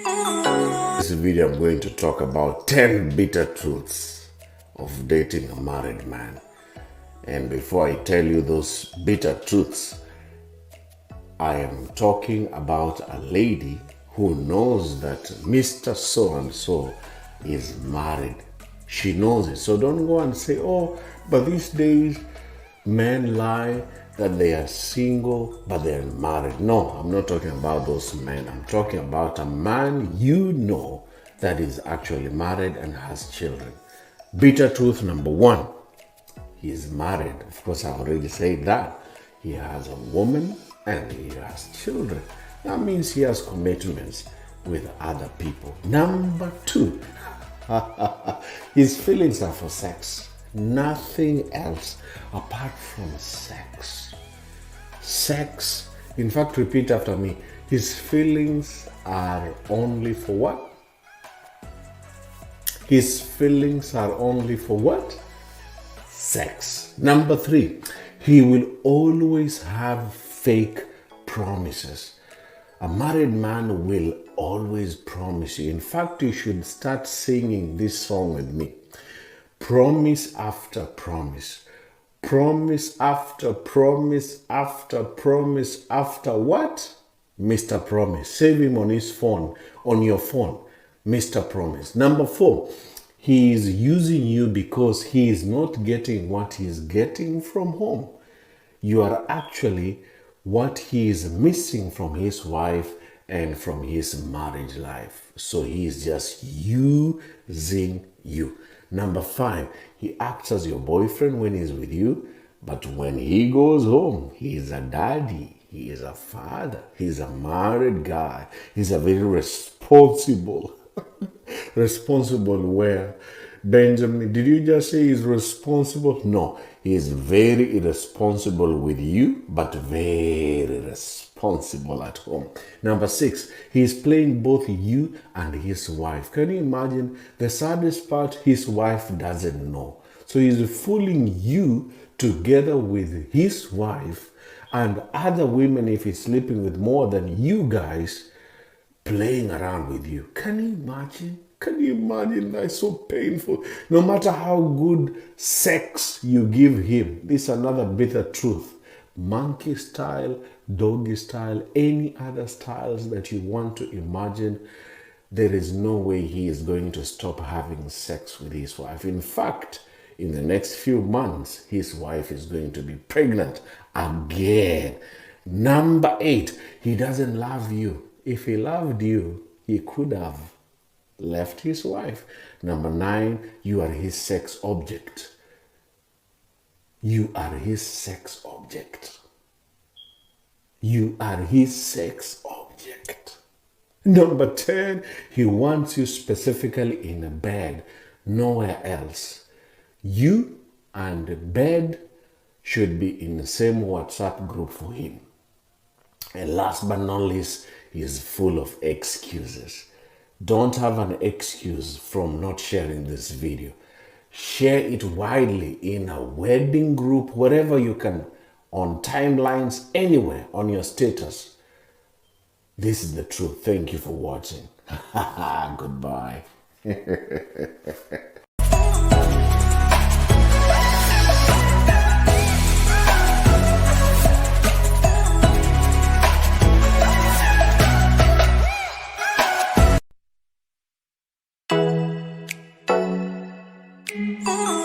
This video I'm going to talk about 10 bitter truths of dating a married man. And before I tell you those bitter truths, I am talking about a lady who knows that Mr. So-and-so is married. She knows it. So don't go and say, oh, but these days men lie that they are single, but they're married. No, I'm not talking about those men. I'm talking about a man you know that is actually married and has children. Bitter truth number one, he is married. Of course, I've already said that. He has a woman and he has children. That means he has commitments with other people. Number two, his feelings are for sex. Nothing else apart from sex. Sex. In fact, repeat after me. His feelings are only for what? His feelings are only for what? Sex. Number three, he will always have fake promises. A married man will always promise you. In fact, you should start singing this song with me. Promise after promise. Promise after promise after promise after what? Mr. Promise. Save him on his phone, on your phone. Mr. Promise. Number four, he is using you because he is not getting what he is getting from home. You are actually what he is missing from his wife and from his marriage life. So he is just using you. Number five, he acts as your boyfriend when he's with you, but when he goes home, he is a daddy, he is a father, he's a married guy, he's a very responsible, responsible where? Benjamin, did you just say he's responsible? No, he is very irresponsible with you, but very responsible at home. Number six, he is playing both you and his wife. Can you imagine? The saddest part, his wife doesn't know. So he's fooling you together with his wife and other women if he's sleeping with more than you guys, playing around with you. Can you imagine? Can you imagine? That's so painful. No matter how good sex you give him, this is another bitter truth. Monkey style, doggy style, any other styles that you want to imagine, there is no way he is going to stop having sex with his wife. In fact, in the next few months, his wife is going to be pregnant again. Number eight, he doesn't love you. If he loved you, he could have left his wife. Number nine, you are his sex object. You are his sex object. You are his sex object. Number 10, he wants you specifically in a bed, nowhere else. You and bed should be in the same WhatsApp group for him. And last but not least, he is full of excuses. Don't have an excuse from not sharing this video. Share it widely in a wedding group, wherever you can, on timelines, anywhere, on your status. This is the truth. Thank you for watching. Goodbye. Oh